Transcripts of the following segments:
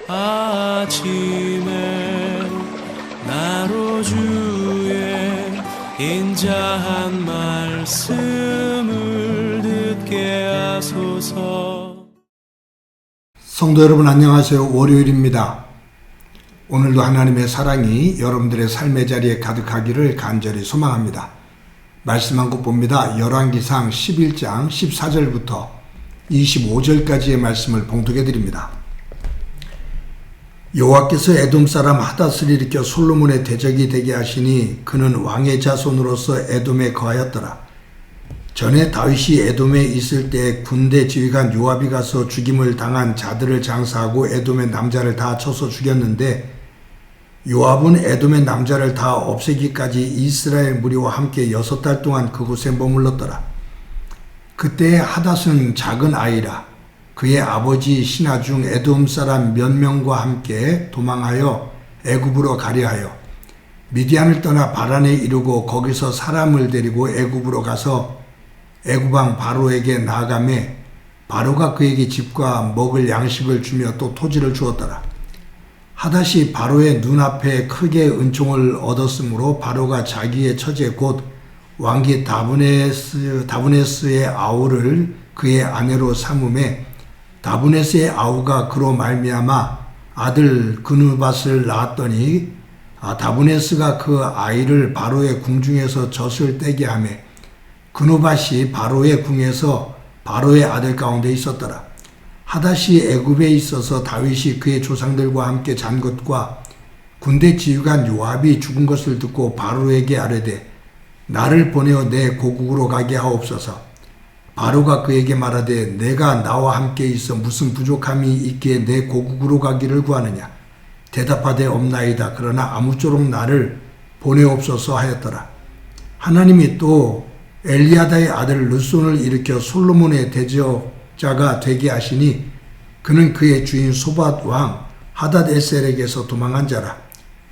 아침에 나로 주의 인자한 말씀을 듣게 하소서. 성도 여러분 안녕하세요. 월요일입니다. 오늘도 하나님의 사랑이 여러분들의 삶의 자리에 가득하기를 간절히 소망합니다. 말씀 한 곳 봅니다. 열왕기상 11장 14절부터 25절까지의 말씀을 봉독해 드립니다. 여호와께서 에돔 사람 하닷을 일으켜 솔로몬의 대적이 되게 하시니 그는 왕의 자손으로서 에돔에 거하였더라. 전에 다윗이 에돔에 있을 때 군대 지휘관 요압이 가서 죽임을 당한 자들을 장사하고 에돔의 남자를 다 쳐서 죽였는데 요압은 에돔의 남자를 다 없애기까지 이스라엘 무리와 함께 6달 동안 그곳에 머물렀더라. 그때 하닷은 작은 아이라 그의 아버지 신하 중 에돔 사람 몇 명과 함께 도망하여 애굽으로 가려하여 미디안을 떠나 바란에 이르고 거기서 사람을 데리고 애굽으로 가서 애굽 왕 바로에게 나아가매 바로가 그에게 집과 먹을 양식을 주며 또 토지를 주었더라. 하닷이 바로의 눈앞에 크게 은총을 얻었으므로 바로가 자기의 처제 곧 왕기 다브네스의 아우를 그의 아내로 삼음에 다브네스의 아우가 그로 말미암아 아들 그누밧을 낳았더니 다브네스가 그 아이를 바로의 궁중에서 젖을 떼게 하며 그누밧이 바로의 궁에서 바로의 아들 가운데 있었더라. 하닷이 애굽에 있어서 다윗이 그의 조상들과 함께 잔 것과 군대 지휘관 요압이 죽은 것을 듣고 바로에게 아뢰되 나를 보내어 내 고국으로 가게 하옵소서. 바로가 그에게 말하되 내가 나와 함께 있어 무슨 부족함이 있기에 내 고국으로 가기를 구하느냐. 대답하되 없나이다. 그러나 아무쪼록 나를 보내옵소서 하였더라. 하나님이 또 엘리아다의 아들 르손을 일으켜 솔로몬의 대적자가 되게 하시니 그는 그의 주인 소밧 왕 하닷에셀에게서 도망한 자라.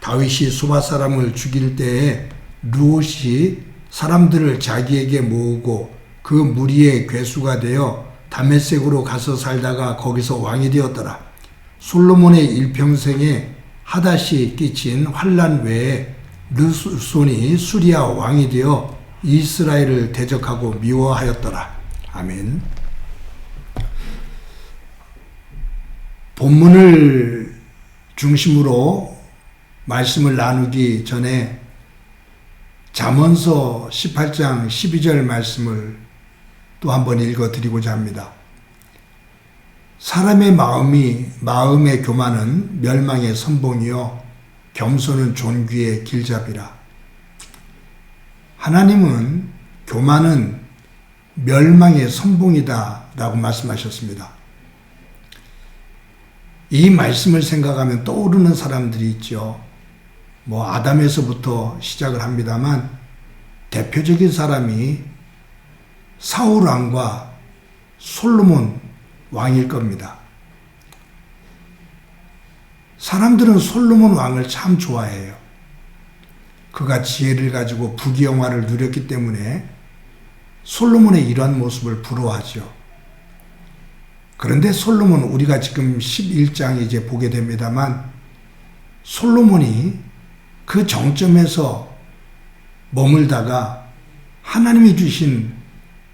다윗이 소밧 사람을 죽일 때에 르옷이 사람들을 자기에게 모으고 그 무리의 괴수가 되어 다메섹으로 가서 살다가 거기서 왕이 되었더라. 솔로몬의 일평생에 하닷이 끼친 환난 외에 르손이 수리아 왕이 되어 이스라엘을 대적하고 미워하였더라. 아멘. 본문을 중심으로 말씀을 나누기 전에 잠언서 18장 12절 말씀을 또 한번 읽어드리고자 합니다. 사람의 마음의 교만은 멸망의 선봉이요 겸손은 존귀의 길잡이라. 하나님은 교만은 멸망의 선봉이다 라고 말씀하셨습니다. 이 말씀을 생각하면 떠오르는 사람들이 있죠. 아담에서부터 시작을 합니다만 대표적인 사람이 사울 왕과 솔로몬 왕일 겁니다. 사람들은 솔로몬 왕을 참 좋아해요. 그가 지혜를 가지고 부귀영화를 누렸기 때문에 솔로몬의 이러한 모습을 부러워하죠. 그런데 솔로몬, 우리가 지금 11장 이제 보게 됩니다만 솔로몬이 그 정점에서 머물다가 하나님이 주신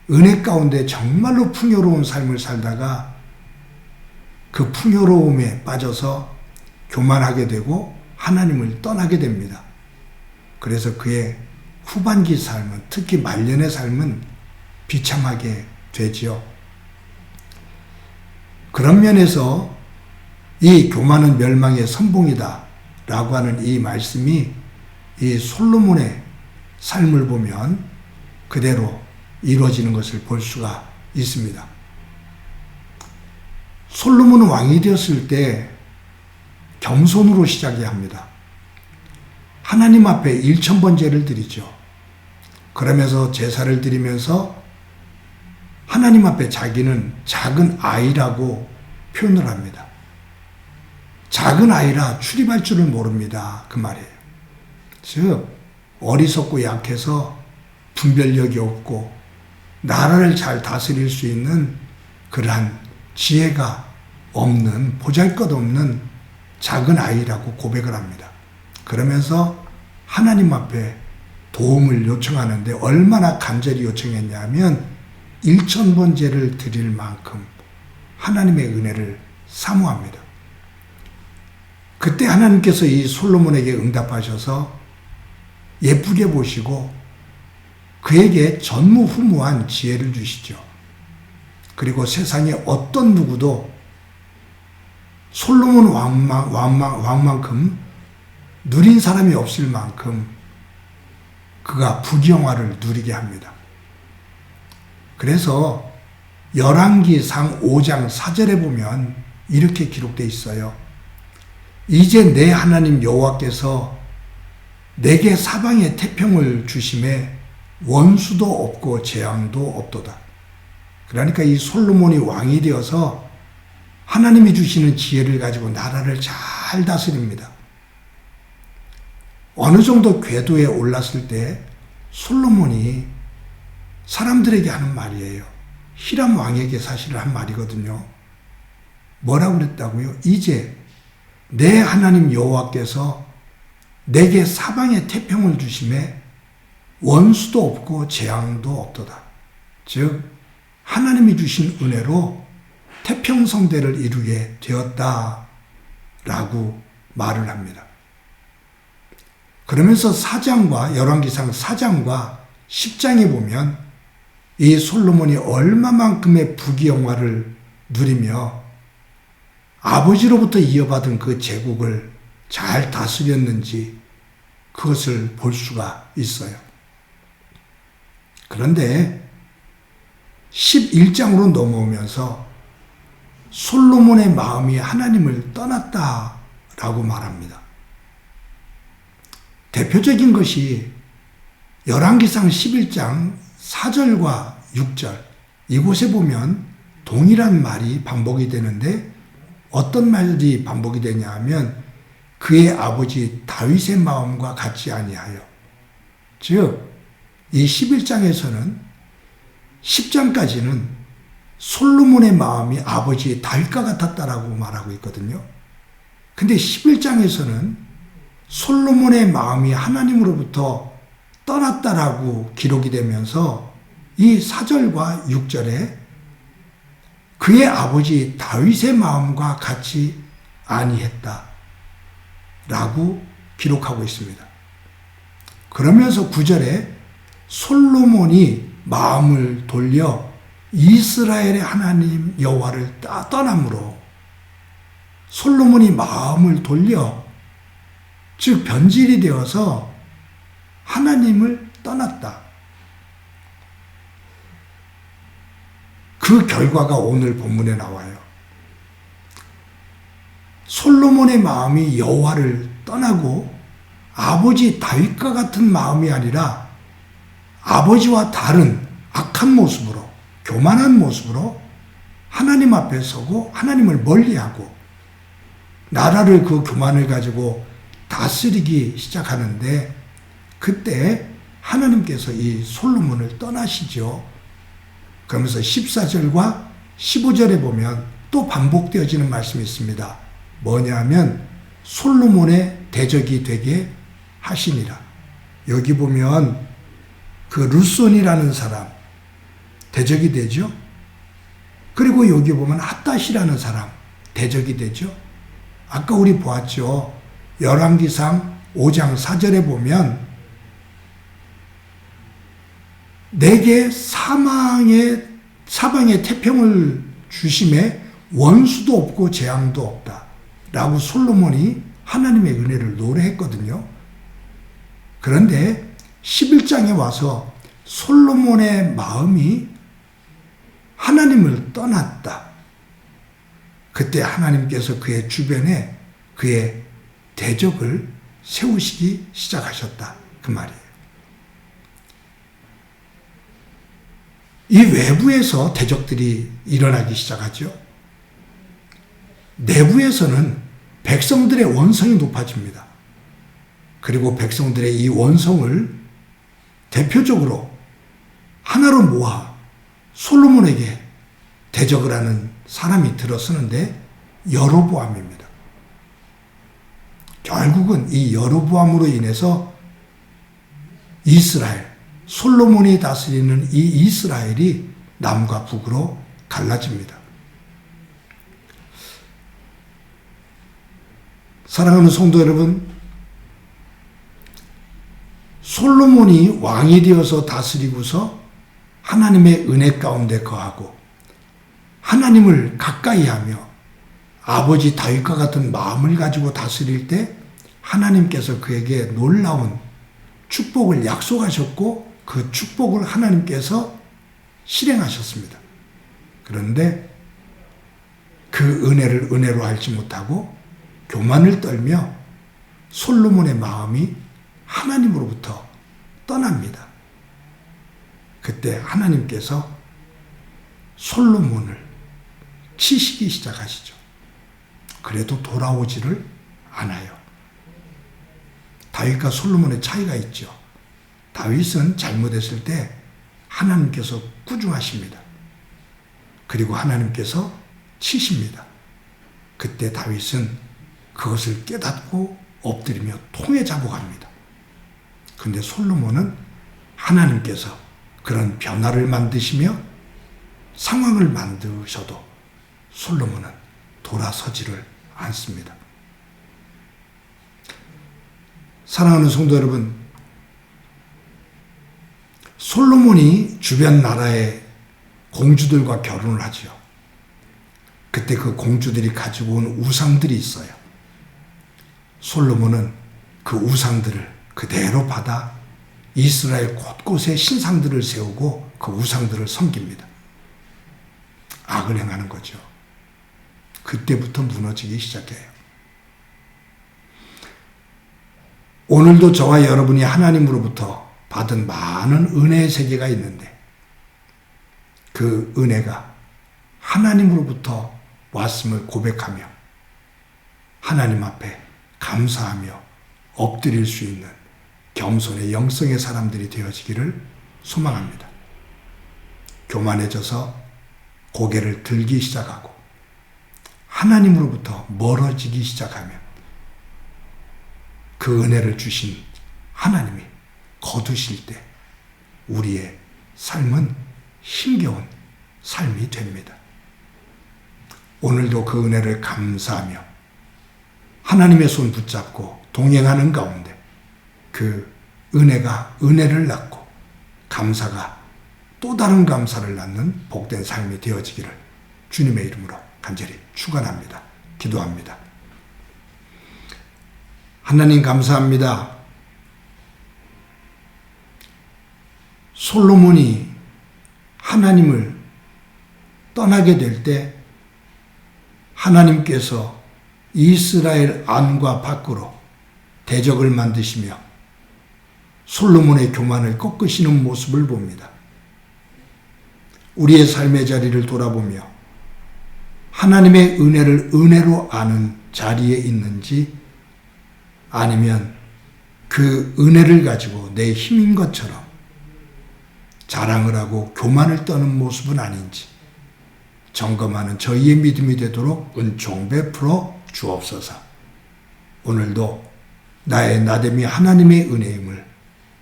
은혜 가운데 정말로 풍요로운 삶을 살다가 그 풍요로움에 빠져서 교만하게 되고 하나님을 떠나게 됩니다. 그래서 그의 후반기 삶은, 특히 말년의 삶은 비참하게 되지요. 그런 면에서 이 교만은 멸망의 선봉이다 라고 하는 이 말씀이 이 솔로몬의 삶을 보면 그대로 이루어지는 것을 볼 수가 있습니다. 솔로몬은 왕이 되었을 때 겸손으로 시작해야 합니다. 하나님 앞에 1000번제를 드리죠. 그러면서 제사를 드리면서 하나님 앞에 자기는 작은 아이라고 표현을 합니다. 작은 아이라 출입할 줄을 모릅니다. 그 말이에요. 즉 어리석고 약해서 분별력이 없고 나라를 잘 다스릴 수 있는 그러한 지혜가 없는, 보잘것없는 작은 아이라고 고백을 합니다. 그러면서 하나님 앞에 도움을 요청하는데 얼마나 간절히 요청했냐면 1000번제를 드릴 만큼 하나님의 은혜를 사모합니다. 그때 하나님께서 이 솔로몬에게 응답하셔서 예쁘게 보시고 그에게 전무후무한 지혜를 주시죠. 그리고 세상에 어떤 누구도 솔로몬 왕만큼 누린 사람이 없을 만큼 그가 부귀영화를 누리게 합니다. 그래서 열왕기상 5장 4절에 보면 이렇게 기록되어 있어요. 이제 내 하나님 여호와께서 내게 사방에 태평을 주심에 원수도 없고 재앙도 없도다. 그러니까 이 솔로몬이 왕이 되어서 하나님이 주시는 지혜를 가지고 나라를 잘 다스립니다. 어느 정도 궤도에 올랐을 때 솔로몬이 사람들에게 하는 말이에요. 히람 왕에게 사실 한 말이거든요. 뭐라고 그랬다고요? 이제 내 하나님 여호와께서 내게 사방에 태평을 주심에 원수도 없고 재앙도 없도다. 즉 하나님이 주신 은혜로 태평성대를 이루게 되었다라고 말을 합니다. 그러면서 4장과 열왕기상 4장과 10장에 보면 이 솔로몬이 얼마만큼의 부귀영화를 누리며 아버지로부터 이어받은 그 제국을 잘 다스렸는지 그것을 볼 수가 있어요. 그런데 11장으로 넘어오면서 솔로몬의 마음이 하나님을 떠났다라고 말합니다. 대표적인 것이 열왕기상 11장 4절과 6절 이곳에 보면 동일한 말이 반복이 되는데 어떤 말이 반복이 되냐 하면 그의 아버지 다윗의 마음과 같지 아니하여, 즉 이 11장에서는 10장까지는 솔로몬의 마음이 아버지 다윗과 같았다라고 말하고 있거든요. 근데 11장에서는 솔로몬의 마음이 하나님으로부터 떠났다라고 기록이 되면서 이 4절과 6절에 그의 아버지 다윗의 마음과 같이 아니했다 라고 기록하고 있습니다. 그러면서 9절에 솔로몬이 마음을 돌려 이스라엘의 하나님 여호와를 떠남으로, 솔로몬이 마음을 돌려 즉 변질이 되어서 하나님을 떠났다. 그 결과가 오늘 본문에 나와요. 솔로몬의 마음이 여호와를 떠나고 아버지 다윗과 같은 마음이 아니라 아버지와 다른 악한 모습으로, 교만한 모습으로 하나님 앞에 서고 하나님을 멀리하고 나라를 그 교만을 가지고 다스리기 시작하는데 그때 하나님께서 이 솔로몬을 떠나시죠. 그러면서 14절과 15절에 보면 또 반복되어지는 말씀이 있습니다. 뭐냐면 솔로몬의 대적이 되게 하시니라. 여기 보면 그 룻손이라는 사람 대적이 되죠. 그리고 여기 보면 핫닷이라는 사람 대적이 되죠. 아까 우리 보았죠. 열왕기상 5장 4절에 보면 내게 사방에 태평을 주심에 원수도 없고 재앙도 없다 라고 솔로몬이 하나님의 은혜를 노래했거든요. 그런데 11장에 와서 솔로몬의 마음이 하나님을 떠났다. 그때 하나님께서 그의 주변에 그의 대적을 세우시기 시작하셨다. 그 말이에요. 이 외부에서 대적들이 일어나기 시작하죠. 내부에서는 백성들의 원성이 높아집니다. 그리고 백성들의 이 원성을 대표적으로 하나로 모아 솔로몬에게 대적을 하는 사람이 들어서는데 여로보암입니다. 결국은 이 여로보암으로 인해서 이스라엘, 솔로몬이 다스리는 이 이스라엘이 남과 북으로 갈라집니다. 사랑하는 성도 여러분, 솔로몬이 왕이 되어서 다스리고서 하나님의 은혜 가운데 거하고 하나님을 가까이하며 아버지 다윗과 같은 마음을 가지고 다스릴 때 하나님께서 그에게 놀라운 축복을 약속하셨고 그 축복을 하나님께서 실행하셨습니다. 그런데 그 은혜를 은혜로 알지 못하고 교만을 떨며 솔로몬의 마음이 하나님으로부터 떠납니다. 그때 하나님께서 솔로몬을 치시기 시작하시죠. 그래도 돌아오지를 않아요. 다윗과 솔로몬의 차이가 있죠. 다윗은 잘못했을 때 하나님께서 꾸중하십니다. 그리고 하나님께서 치십니다. 그때 다윗은 그것을 깨닫고 엎드리며 통에 잡아갑니다. 그런데 솔로몬은 하나님께서 그런 변화를 만드시며 상황을 만드셔도 솔로몬은 돌아서지를 않습니다. 사랑하는 성도 여러분, 솔로몬이 주변 나라의 공주들과 결혼을 하죠. 그때 그 공주들이 가지고 온 우상들이 있어요. 솔로몬은 그 우상들을 그대로 받아 이스라엘 곳곳에 신상들을 세우고 그 우상들을 섬깁니다. 악을 행하는 거죠. 그때부터 무너지기 시작해요. 오늘도 저와 여러분이 하나님으로부터 받은 많은 은혜의 세계가 있는데 그 은혜가 하나님으로부터 왔음을 고백하며 하나님 앞에 감사하며 엎드릴 수 있는 겸손의 영성의 사람들이 되어지기를 소망합니다. 교만해져서 고개를 들기 시작하고 하나님으로부터 멀어지기 시작하며 그 은혜를 주신 하나님이 거두실 때 우리의 삶은 힘겨운 삶이 됩니다. 오늘도 그 은혜를 감사하며 하나님의 손 붙잡고 동행하는 가운데 그 은혜가 은혜를 낳고 감사가 또 다른 감사를 낳는 복된 삶이 되어지기를 주님의 이름으로 간절히 축원합니다. 기도합니다. 하나님 감사합니다. 솔로몬이 하나님을 떠나게 될 때 하나님께서 이스라엘 안과 밖으로 대적을 만드시며 솔로몬의 교만을 꺾으시는 모습을 봅니다. 우리의 삶의 자리를 돌아보며 하나님의 은혜를 은혜로 아는 자리에 있는지 아니면 그 은혜를 가지고 내 힘인 것처럼 자랑을 하고 교만을 떠는 모습은 아닌지 점검하는 저희의 믿음이 되도록 은총 베풀어 주옵소서. 오늘도 나의 나됨이 하나님의 은혜임을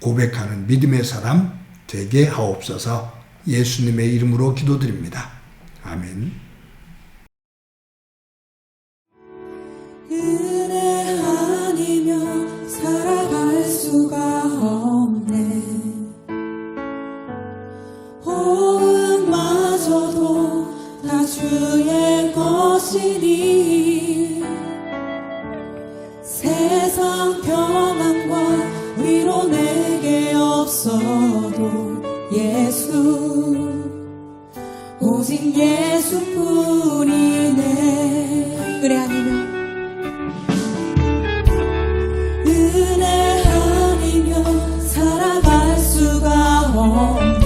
고백하는 믿음의 사람 되게 하옵소서. 예수님의 이름으로 기도드립니다. 아멘. 은혜 아니면 살아갈 수가 없네. 호흡마저도 다 주의 것이니 세상 평안과 위로 내게 없어도 예수 오직 예수뿐이네. 은혜 아니면 은혜 아니면 살아갈 수가 없네.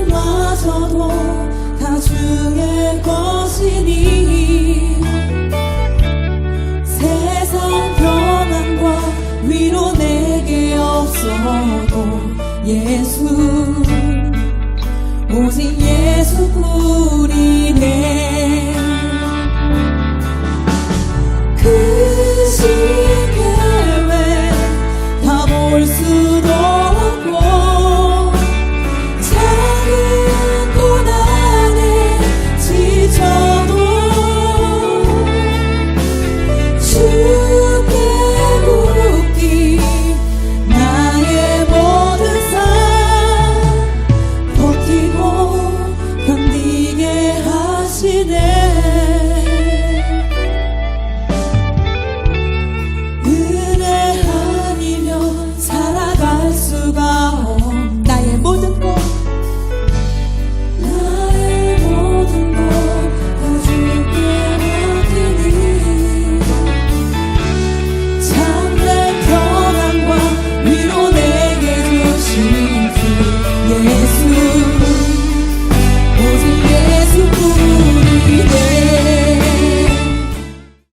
호흡마저도 다 주의 것이니 세상 평안과 위로 내게 없어도 예수